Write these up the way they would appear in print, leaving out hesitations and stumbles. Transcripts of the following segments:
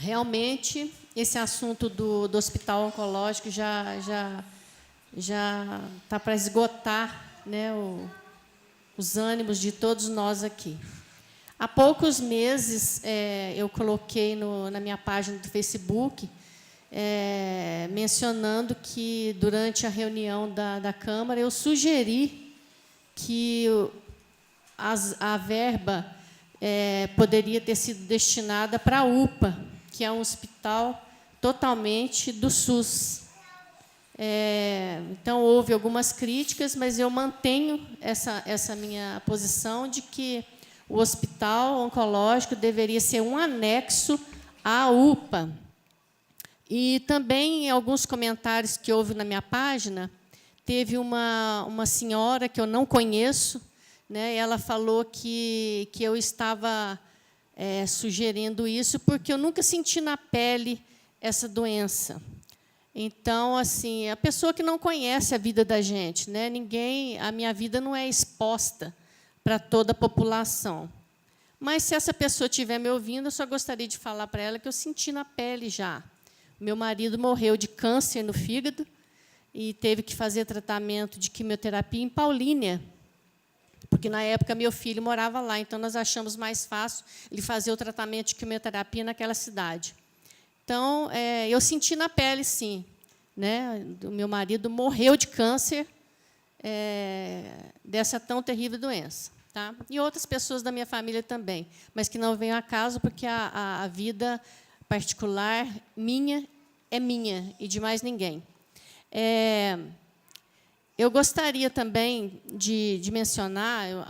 Realmente, esse assunto do hospital oncológico já está para esgotar, né, os ânimos de todos nós aqui. Há poucos meses, eu coloquei na minha página do Facebook, mencionando que, durante a reunião da Câmara, eu sugeri que a verba poderia ter sido destinada para a UPA, que é um hospital totalmente do SUS. Então, houve algumas críticas, mas eu mantenho essa minha posição de que o hospital oncológico deveria ser um anexo à UPA. E também, em alguns comentários que houve na minha página, teve uma senhora que eu não conheço, né, ela falou que eu estava sugerindo isso porque eu nunca senti na pele essa doença. Então, assim, a pessoa que não conhece a vida da gente, né, a minha vida não é exposta para toda a população. Mas, se essa pessoa estiver me ouvindo, eu só gostaria de falar para ela que eu senti na pele já. Meu marido morreu de câncer no fígado e teve que fazer tratamento de quimioterapia em Paulínia, porque, na época, meu filho morava lá, então nós achamos mais fácil ele fazer o tratamento de quimioterapia naquela cidade. Então, eu senti na pele, sim, né? O meu marido morreu de câncer dessa tão terrível doença. Tá? E outras pessoas da minha família também, mas que não venham a caso, porque a vida particular minha é minha e de mais ninguém. Eu gostaria também de mencionar, eu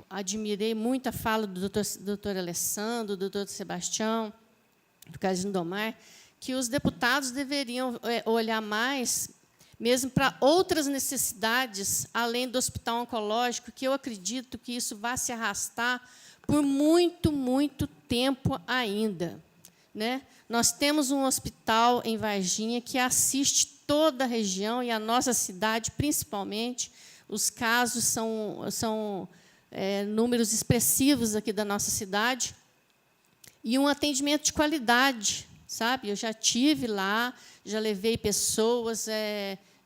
admirei muito a fala do doutor Alessandro, do doutor Sebastião, do caso Lindomar, que os deputados deveriam olhar mais mesmo para outras necessidades, além do hospital oncológico, que eu acredito que isso vai se arrastar por muito, muito tempo ainda. Né? Nós temos um hospital em Varginha que assiste toda a região e a nossa cidade, principalmente. Os casos são números expressivos aqui da nossa cidade. E um atendimento de qualidade, sabe? Eu já tive lá, já levei pessoas,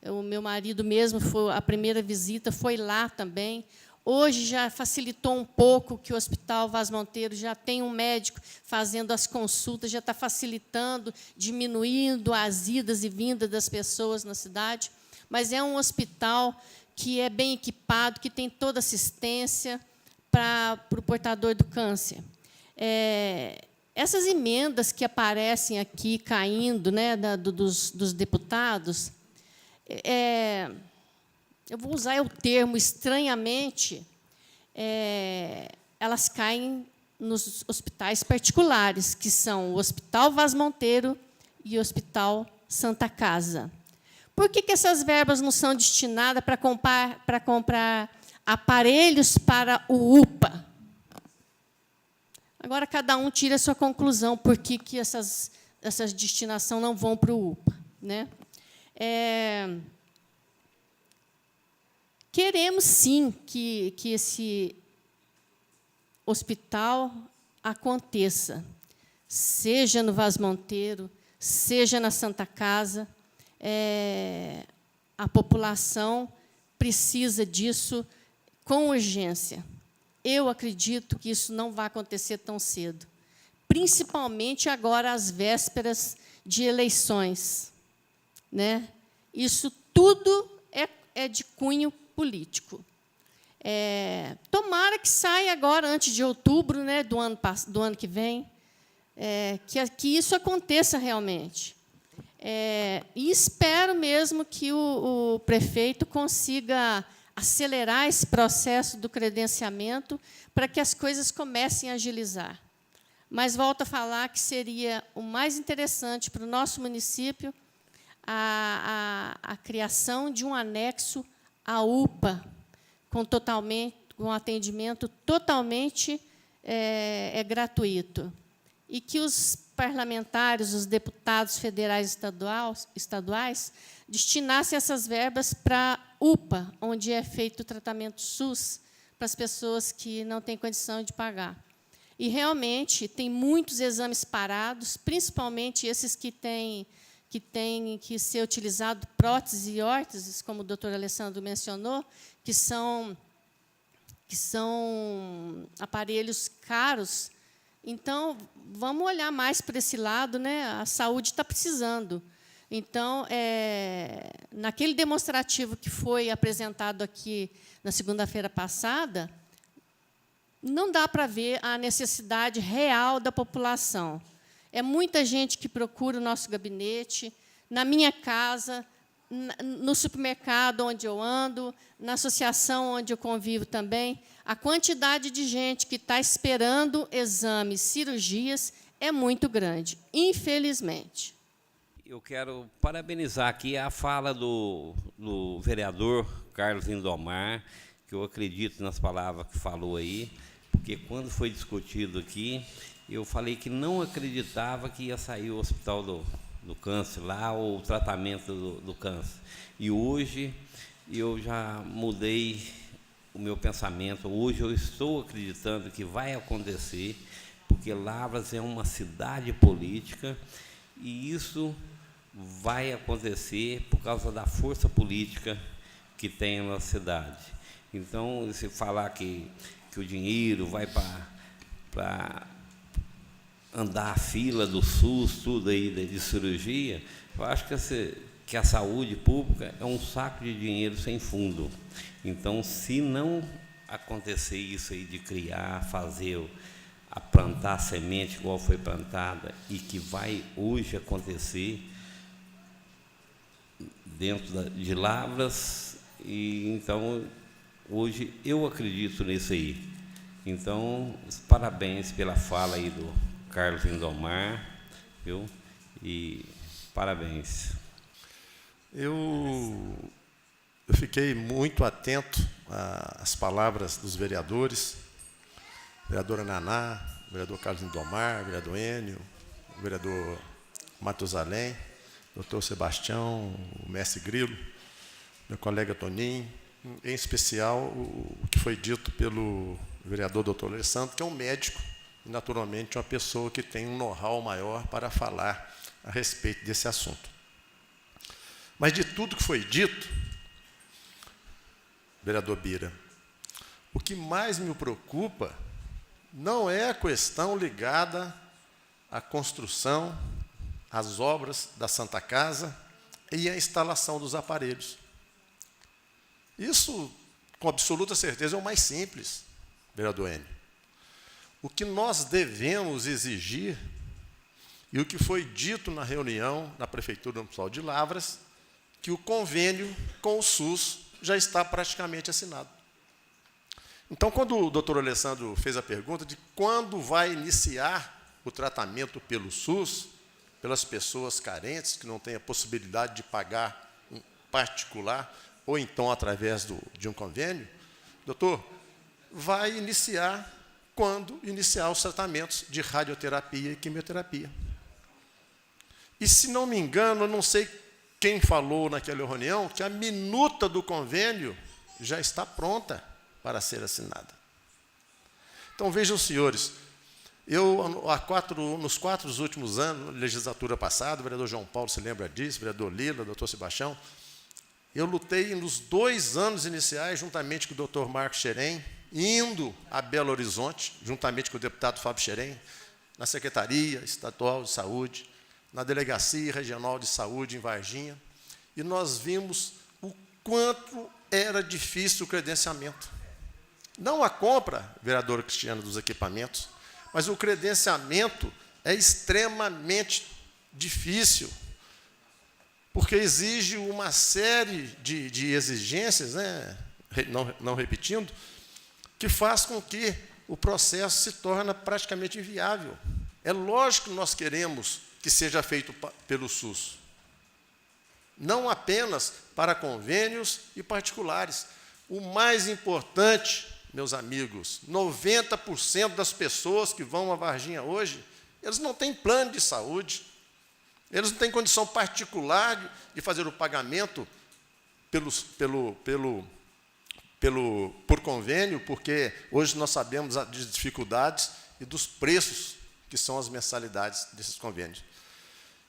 o meu marido mesmo, a primeira visita foi lá também. Hoje já facilitou um pouco que o Hospital Vaz Monteiro já tem um médico fazendo as consultas, já está facilitando, diminuindo as idas e vindas das pessoas na cidade. Mas é um hospital que é bem equipado, que tem toda assistência para o portador do câncer. Essas emendas que aparecem aqui caindo, né, dos deputados, eu vou usar o termo estranhamente, elas caem nos hospitais particulares, que são o Hospital Vaz Monteiro e o Hospital Santa Casa. Por que essas verbas não são destinadas para comprar aparelhos para o UPA? Agora, cada um tira a sua conclusão, por que essas destinações não vão para o UPA. Né? Queremos, sim, que esse hospital aconteça, seja no Vaz Monteiro, seja na Santa Casa. A população precisa disso com urgência. Eu acredito que isso não vai acontecer tão cedo, principalmente agora, às vésperas de eleições. Né? Isso tudo é de cunho político. Tomara que saia agora, antes de outubro, né, do ano que vem, que isso aconteça realmente. E espero mesmo que o prefeito consiga acelerar esse processo do credenciamento para que as coisas comecem a agilizar. Mas volto a falar que seria o mais interessante para o nosso município a criação de um anexo à UPA, com atendimento totalmente gratuito. E que os parlamentares, os deputados federais e estaduais, destinassem essas verbas para a UPA, onde é feito o tratamento SUS para as pessoas que não têm condição de pagar. E, realmente, tem muitos exames parados, principalmente esses que têm que ser utilizado próteses e órteses, como o doutor Alessandro mencionou, que são aparelhos caros. Então, vamos olhar mais para esse lado, né? A saúde está precisando. Então, naquele demonstrativo que foi apresentado aqui na segunda-feira passada, não dá para ver a necessidade real da população. É muita gente que procura o nosso gabinete, na minha casa, no supermercado onde eu ando, na associação onde eu convivo também. A quantidade de gente que está esperando exames, cirurgias, é muito grande, infelizmente. Eu quero parabenizar aqui a fala do vereador Carlos Lindomar, que eu acredito nas palavras que falou aí, porque, quando foi discutido aqui, eu falei que não acreditava que ia sair o hospital do câncer lá, ou o tratamento do câncer. E hoje eu já mudei o meu pensamento. Hoje eu estou acreditando que vai acontecer, porque Lavras é uma cidade política, e isso vai acontecer por causa da força política que tem na cidade. Então, se falar que o dinheiro vai para andar a fila do SUS, tudo aí de cirurgia, eu acho que a saúde pública é um saco de dinheiro sem fundo. Então, se não acontecer isso aí de criar, fazer, a plantar a semente igual foi plantada, e que vai hoje acontecer dentro de Lavras, e então hoje eu acredito nisso aí. Então, parabéns pela fala aí do Carlos Lindomar, viu? E parabéns. Eu fiquei muito atento às palavras dos vereadores, vereadora Naná, vereador Carlos Lindomar, vereador Enio, vereador Matusalém, doutor Sebastião, o mestre Grilo, meu colega Toninho, em especial o que foi dito pelo vereador doutor Alessandro, que é um médico e, naturalmente, uma pessoa que tem um know-how maior para falar a respeito desse assunto. Mas, de tudo que foi dito, vereador Bira, o que mais me preocupa não é a questão ligada à construção, às obras da Santa Casa e à instalação dos aparelhos. Isso, com absoluta certeza, é o mais simples, vereador Enio. O que nós devemos exigir, e o que foi dito na reunião na Prefeitura Municipal de Lavras, que o convênio com o SUS já está praticamente assinado. Então, quando o doutor Alessandro fez a pergunta de quando vai iniciar o tratamento pelo SUS, pelas pessoas carentes, que não têm a possibilidade de pagar um particular, ou então através de um convênio, doutor, vai iniciar quando iniciar os tratamentos de radioterapia e quimioterapia. E, se não me engano, eu não sei quem falou naquela reunião, que a minuta do convênio já está pronta para ser assinada. Então, vejam, senhores, nos 4 últimos anos, legislatura passada, o vereador João Paulo se lembra disso, o vereador Lila, o doutor Sebastião, eu lutei nos 2 anos iniciais, juntamente com o doutor Marcos Xerém, indo a Belo Horizonte, juntamente com o deputado Fábio Xerém, na Secretaria Estadual de Saúde, na Delegacia Regional de Saúde, em Varginha, e nós vimos o quanto era difícil o credenciamento. Não a compra, vereadora Cristiana, dos equipamentos, mas o credenciamento é extremamente difícil, porque exige uma série de exigências, né, não repetindo, que faz com que o processo se torne praticamente inviável. É lógico que nós queremos que seja feito pelo SUS, não apenas para convênios e particulares. O mais importante, meus amigos, 90% das pessoas que vão a Varginha hoje, eles não têm plano de saúde, eles não têm condição particular de fazer o pagamento por convênio, porque hoje nós sabemos das dificuldades e dos preços que são as mensalidades desses convênios.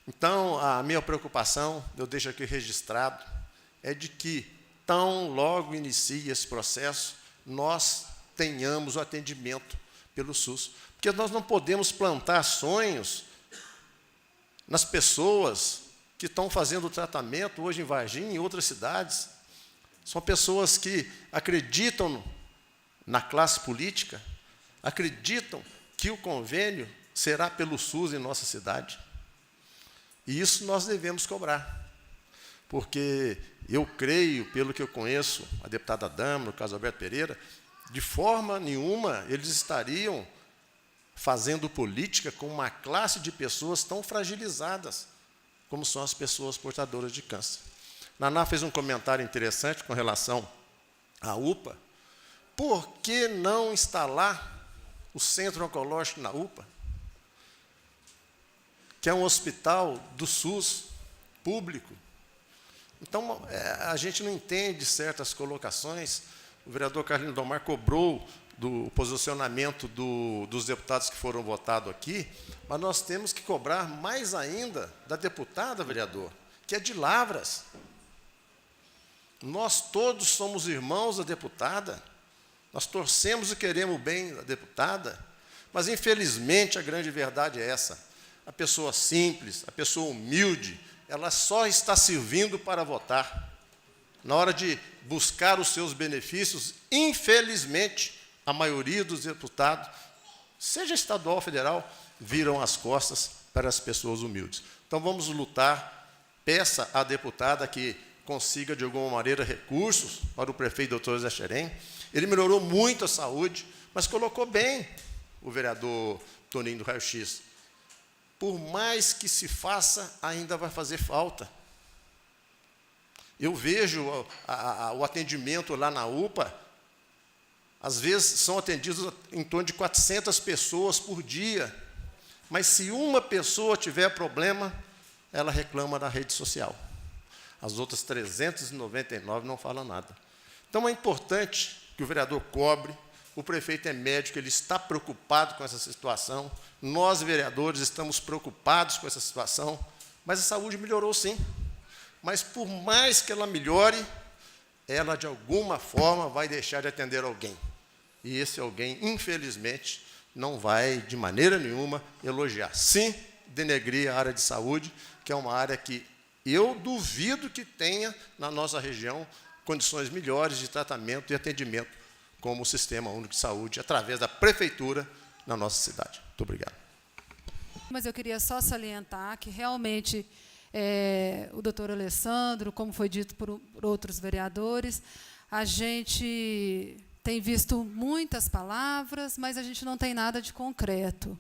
Então, a minha preocupação, eu deixo aqui registrado, é de que, tão logo inicie esse processo, nós tenhamos o atendimento pelo SUS. Porque nós não podemos plantar sonhos nas pessoas que estão fazendo o tratamento hoje em Varginha e em outras cidades. São pessoas que acreditam na classe política, acreditam que o convênio será pelo SUS em nossa cidade. E isso nós devemos cobrar. Porque eu creio, pelo que eu conheço, a deputada Dama, no caso Alberto Pereira, de forma nenhuma eles estariam fazendo política com uma classe de pessoas tão fragilizadas como são as pessoas portadoras de câncer. Naná fez um comentário interessante com relação à UPA. Por que não instalar o Centro Oncológico na UPA? Que é um hospital do SUS, público. Então, a gente não entende certas colocações. O vereador Carlos Lindomar cobrou do posicionamento dos deputados que foram votados aqui, mas nós temos que cobrar mais ainda da deputada, vereador, que é de Lavras. Nós todos somos irmãos da deputada, nós torcemos e queremos o bem da deputada, mas, infelizmente, a grande verdade é essa. A pessoa simples, a pessoa humilde, ela só está servindo para votar. Na hora de buscar os seus benefícios, infelizmente, a maioria dos deputados, seja estadual ou federal, viram as costas para as pessoas humildes. Então, vamos lutar. Peça à deputada que consiga, de alguma maneira, recursos para o prefeito doutor Zé Xerém. Ele melhorou muito a saúde, mas colocou bem o vereador Toninho do Raio-X. Por mais que se faça, ainda vai fazer falta. Eu vejo o atendimento lá na UPA, às vezes são atendidos em torno de 400 pessoas por dia, mas se uma pessoa tiver problema, ela reclama na rede social. As outras 399 não falam nada. Então, é importante que o vereador cobre, o prefeito é médico, ele está preocupado com essa situação, nós, vereadores, estamos preocupados com essa situação, mas a saúde melhorou, sim. Mas, por mais que ela melhore, ela, de alguma forma, vai deixar de atender alguém. E esse alguém, infelizmente, não vai, de maneira nenhuma, elogiar. Sim, denegrir a área de saúde, que é uma área que eu duvido que tenha, na nossa região, condições melhores de tratamento e atendimento, como o Sistema Único de Saúde, através da Prefeitura, na nossa cidade. Muito obrigado. Mas eu queria só salientar que, realmente, o doutor Alessandro, como foi dito por outros vereadores, a gente tem visto muitas palavras, mas a gente não tem nada de concreto.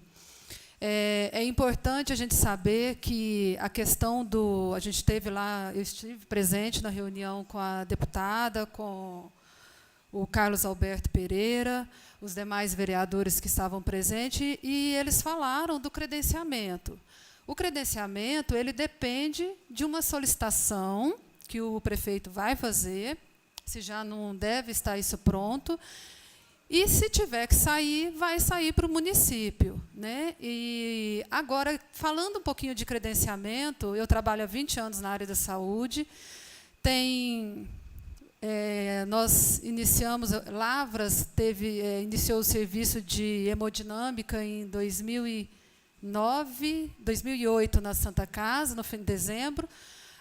É importante a gente saber que a questão do... A gente teve lá, eu estive presente na reunião com a deputada, com o Carlos Alberto Pereira, os demais vereadores que estavam presentes, e eles falaram do credenciamento. O credenciamento, ele depende de uma solicitação que o prefeito vai fazer, se já não deve estar isso pronto, e, se tiver que sair, vai sair para o município, né? E, agora, falando um pouquinho de credenciamento, eu trabalho há 20 anos na área da saúde, nós iniciamos, Lavras iniciou o serviço de hemodinâmica em 2008, na Santa Casa, no fim de dezembro.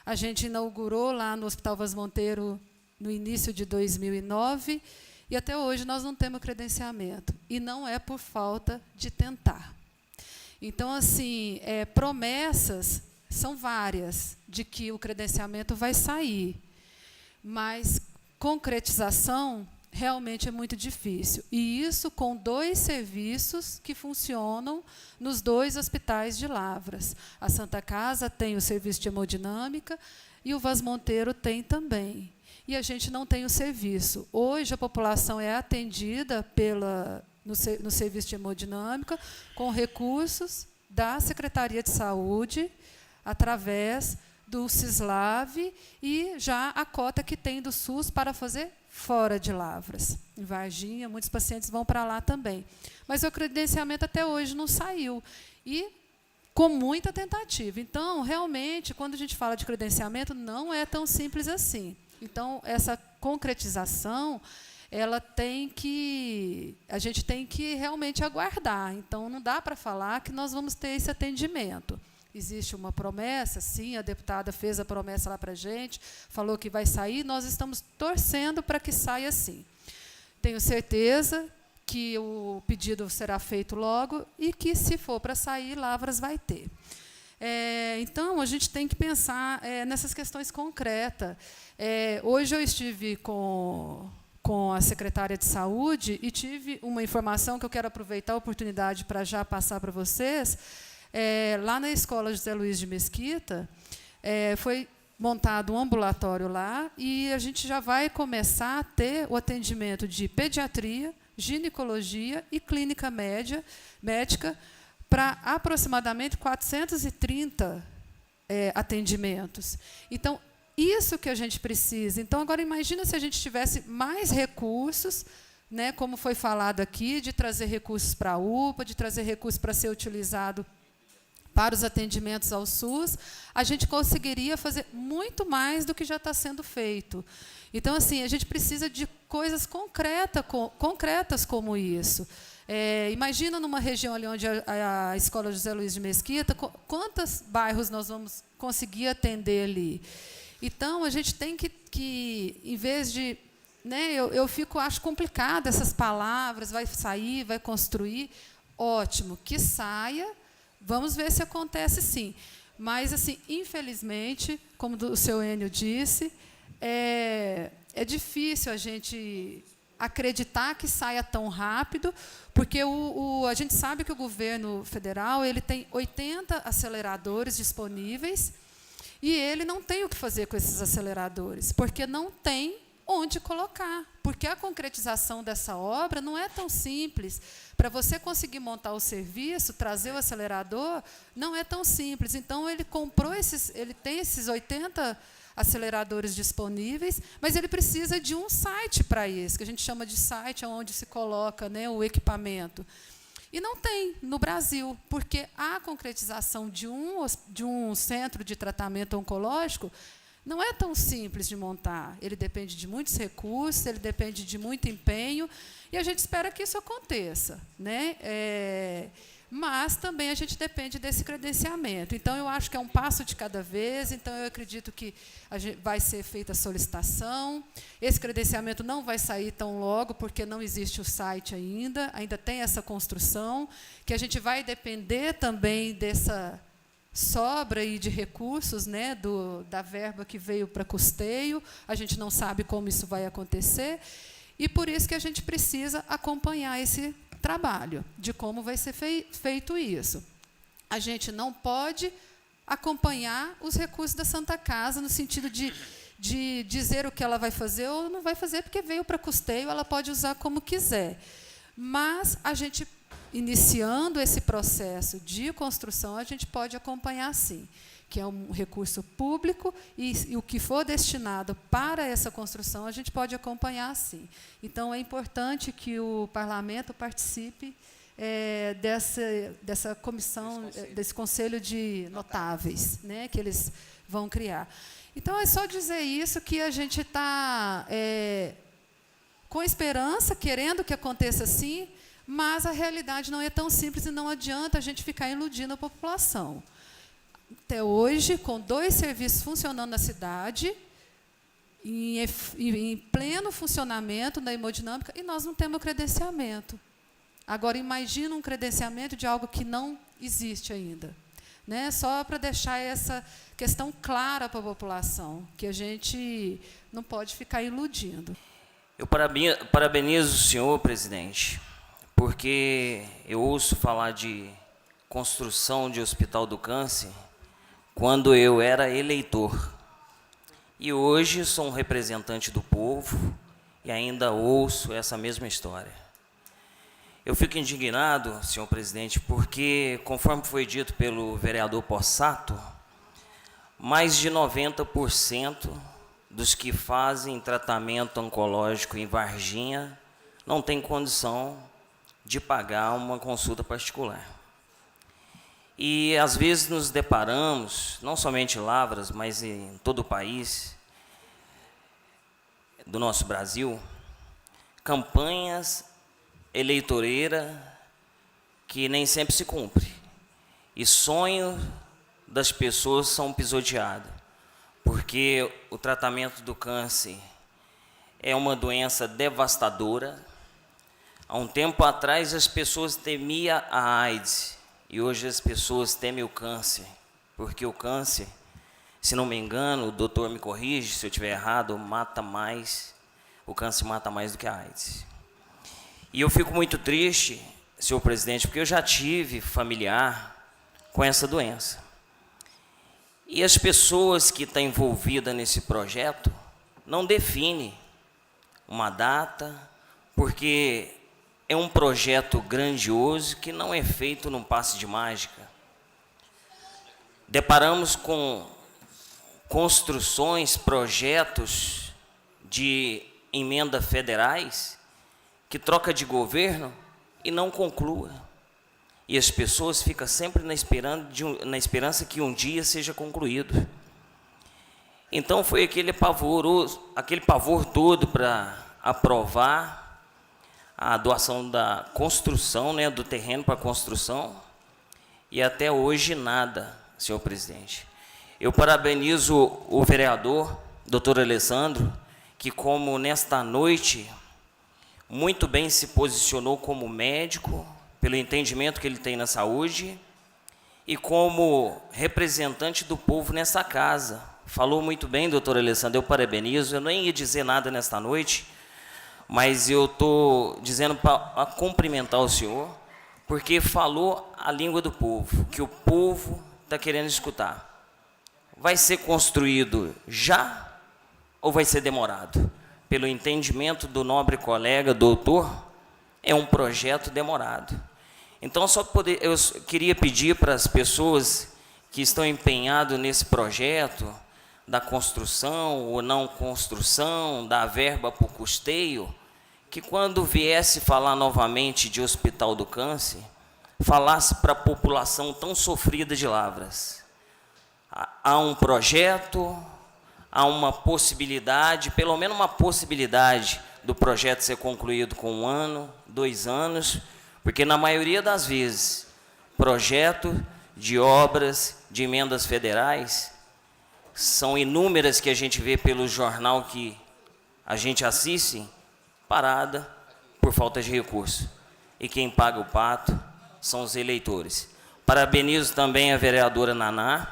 A gente inaugurou lá no Hospital Vaz Monteiro no início de 2009, e até hoje nós não temos credenciamento. E não é por falta de tentar. Então, assim, promessas são várias de que o credenciamento vai sair, mas concretização realmente é muito difícil. E isso com 2 serviços que funcionam nos 2 hospitais de Lavras. A Santa Casa tem o serviço de hemodinâmica e o Vaz Monteiro tem também. E a gente não tem o serviço. Hoje, a população é atendida no serviço de hemodinâmica com recursos da Secretaria de Saúde, através do Cislav e já a cota que tem do SUS para fazer fora de Lavras. Em Varginha, muitos pacientes vão para lá também. Mas o credenciamento até hoje não saiu. E com muita tentativa. Então, realmente, quando a gente fala de credenciamento, não é tão simples assim. Então, essa concretização, a gente tem que realmente aguardar. Então, não dá para falar que nós vamos ter esse atendimento. Existe uma promessa, sim, a deputada fez a promessa lá para a gente, falou que vai sair, nós estamos torcendo para que saia sim. Tenho certeza que o pedido será feito logo e que, se for para sair, Lavras vai ter. Então, a gente tem que pensar nessas questões concretas. Hoje eu estive com a secretária de Saúde e tive uma informação que eu quero aproveitar a oportunidade para já passar para vocês. Lá na Escola José Luiz de Mesquita, foi montado um ambulatório lá e a gente já vai começar a ter o atendimento de pediatria, ginecologia e clínica médica para aproximadamente 430 atendimentos. Então, isso que a gente precisa. Então, agora, imagina se a gente tivesse mais recursos, né, como foi falado aqui, de trazer recursos para a UPA, de trazer recursos para ser utilizado para os atendimentos ao SUS, a gente conseguiria fazer muito mais do que já está sendo feito. Então, assim, a gente precisa de coisas concretas como isso. Imagina numa região ali onde a Escola José Luiz de Mesquita, quantos bairros nós vamos conseguir atender ali? Então, a gente tem que em vez de... Né, acho complicado essas palavras, vai sair, vai construir, ótimo, que saia, vamos ver se acontece sim. Mas, assim, infelizmente, como o seu Enio disse, é difícil a gente acreditar que saia tão rápido, porque a gente sabe que o governo federal ele tem 80 aceleradores disponíveis e ele não tem o que fazer com esses aceleradores, porque não tem onde colocar, porque a concretização dessa obra não é tão simples. Para você conseguir montar o serviço, trazer o acelerador, não é tão simples. Então, ele tem esses 80 aceleradores disponíveis, mas ele precisa de um site para isso, que a gente chama de site onde se coloca, né, o equipamento. E não tem no Brasil, porque a concretização de um centro de tratamento oncológico não é tão simples de montar. Ele depende de muitos recursos, ele depende de muito empenho, e a gente espera que isso aconteça, né? Mas também a gente depende desse credenciamento. Então, eu acho que é um passo de cada vez. Então, eu acredito que vai ser feita a solicitação. Esse credenciamento não vai sair tão logo, porque não existe o site ainda tem essa construção, que a gente vai depender também dessa sobra aí de recursos, né, da verba que veio para custeio. A gente não sabe como isso vai acontecer, e por isso que a gente precisa acompanhar esse trabalho, de como vai ser feito isso. A gente não pode acompanhar os recursos da Santa Casa, no sentido de dizer o que ela vai fazer ou não vai fazer, porque veio para custeio, ela pode usar como quiser. Mas a gente, iniciando esse processo de construção, a gente pode acompanhar sim, que é um recurso público e o que for destinado para essa construção, a gente pode acompanhar sim. Então, é importante que o parlamento participe dessa comissão, desse conselho de notáveis, né, que eles vão criar. Então, é só dizer isso, que a gente está com esperança, querendo que aconteça assim, mas a realidade não é tão simples e não adianta a gente ficar iludindo a população. Até hoje, com 2 serviços funcionando na cidade, em pleno funcionamento da hemodinâmica, e nós não temos credenciamento. Agora, imagina um credenciamento de algo que não existe ainda. Né? Só para deixar essa questão clara para a população, que a gente não pode ficar iludindo. Eu parabenizo o senhor, presidente, porque eu ouço falar de construção de Hospital do Câncer quando eu era eleitor. E hoje sou um representante do povo e ainda ouço essa mesma história. Eu fico indignado, senhor presidente, porque, conforme foi dito pelo vereador Possato, mais de 90% dos que fazem tratamento oncológico em Varginha não tem condição de pagar uma consulta particular. E, às vezes, nos deparamos, não somente em Lavras, mas em todo o país, do nosso Brasil, campanhas eleitoreiras que nem sempre se cumprem. E sonhos das pessoas são pisoteados, porque o tratamento do câncer é uma doença devastadora. Há um tempo atrás, as pessoas temiam a AIDS, e hoje as pessoas temem o câncer, porque o câncer, se não me engano, o doutor me corrige se eu estiver errado, mata mais, o câncer mata mais do que a AIDS. E eu fico muito triste, senhor presidente, porque eu já tive familiar com essa doença. E as pessoas que estão envolvidas nesse projeto não definem uma data, porque é um projeto grandioso que não é feito num passe de mágica. Deparamos com construções, projetos de emenda federais que troca de governo e não conclua. E as pessoas ficam sempre na esperança que um dia seja concluído. Então foi aquele pavor todo para aprovar a doação da construção, né, do terreno para construção, e até hoje nada, senhor presidente. Eu parabenizo o vereador, doutor Alessandro, que, como nesta noite, muito bem se posicionou como médico, pelo entendimento que ele tem na saúde, e como representante do povo nessa casa. Falou muito bem, doutor Alessandro, eu parabenizo. Eu nem ia dizer nada nesta noite, mas eu estou dizendo para cumprimentar o senhor, porque falou a língua do povo, que o povo está querendo escutar. Vai ser construído já ou vai ser demorado? Pelo entendimento do nobre colega, doutor, é um projeto demorado. Então, eu queria pedir para as pessoas que estão empenhadas nesse projeto, da construção ou não construção, da verba para o custeio, que quando viesse falar novamente de Hospital do Câncer, falasse para a população tão sofrida de Lavras. Há um projeto, há uma possibilidade, pelo menos uma possibilidade do projeto ser concluído com 1 ano, 2 anos, porque na maioria das vezes, projeto de obras de emendas federais são inúmeras que a gente vê pelo jornal que a gente assiste, parada por falta de recurso. E quem paga o pato são os eleitores. Parabenizo também a vereadora Naná.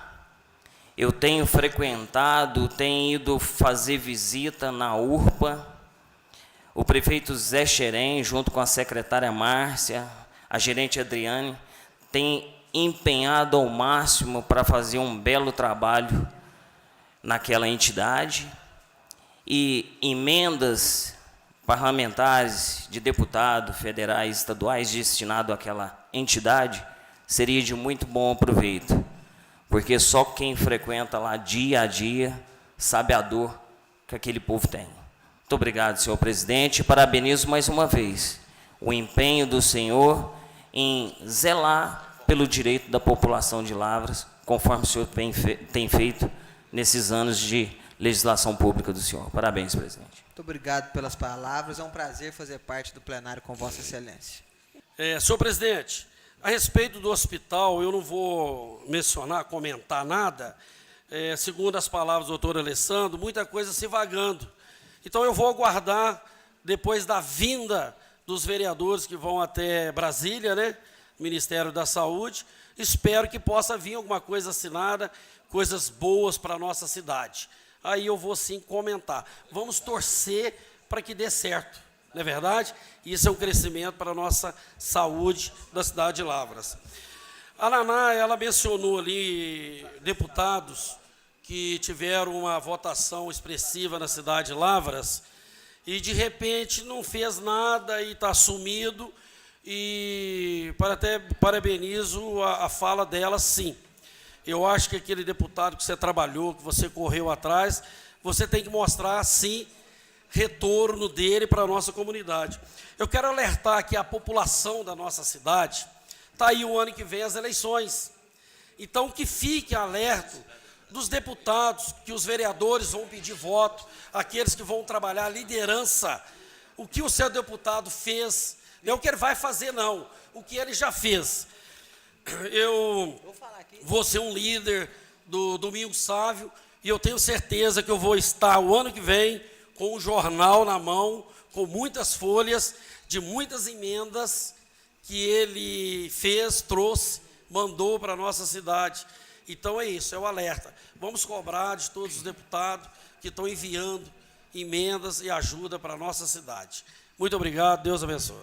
Eu tenho frequentado, tenho ido fazer visita na URPA. O prefeito Zé Xerém, junto com a secretária Márcia, a gerente Adriane, tem empenhado ao máximo para fazer um belo trabalho naquela entidade. E emendas parlamentares de deputados federais e estaduais destinados àquela entidade seria de muito bom proveito, porque só quem frequenta lá dia a dia sabe a dor que aquele povo tem. Muito obrigado, senhor presidente. Parabenizo mais uma vez o empenho do senhor em zelar pelo direito da população de Lavras, conforme o senhor tem feito nesses anos de legislação pública do senhor. Parabéns, presidente. Muito obrigado pelas palavras. É um prazer fazer parte do plenário com Vossa Excelência. Senhor presidente, a respeito do hospital, eu não vou comentar nada. Segundo as palavras do doutor Alessandro, muita coisa se vagando. Então, eu vou aguardar, depois da vinda dos vereadores que vão até Brasília, né, Ministério da Saúde, espero que possa vir alguma coisa assinada, coisas boas para a nossa cidade. Aí eu vou, sim, comentar. Vamos torcer para que dê certo, não é verdade? Isso é um crescimento para a nossa saúde da cidade de Lavras. A Naná, ela mencionou ali deputados que tiveram uma votação expressiva na cidade de Lavras e, de repente, não fez nada e está sumido, e até parabenizo a fala dela, sim. Eu acho que aquele deputado que você trabalhou, que você correu atrás, você tem que mostrar, sim, retorno dele para a nossa comunidade. Eu quero alertar aqui a população da nossa cidade, está aí o ano que vem as eleições. Então, que fique alerta dos deputados, que os vereadores vão pedir voto, aqueles que vão trabalhar a liderança, o que o seu deputado fez, não é o que ele vai fazer, não, o que ele já fez. Eu vou ser um líder do Domingo Sávio e eu tenho certeza que eu vou estar o ano que vem com um jornal na mão, com muitas folhas, de muitas emendas que ele fez, trouxe, mandou para a nossa cidade. Então é isso, é o alerta. Vamos cobrar de todos os deputados que estão enviando emendas e ajuda para a nossa cidade. Muito obrigado, Deus abençoe.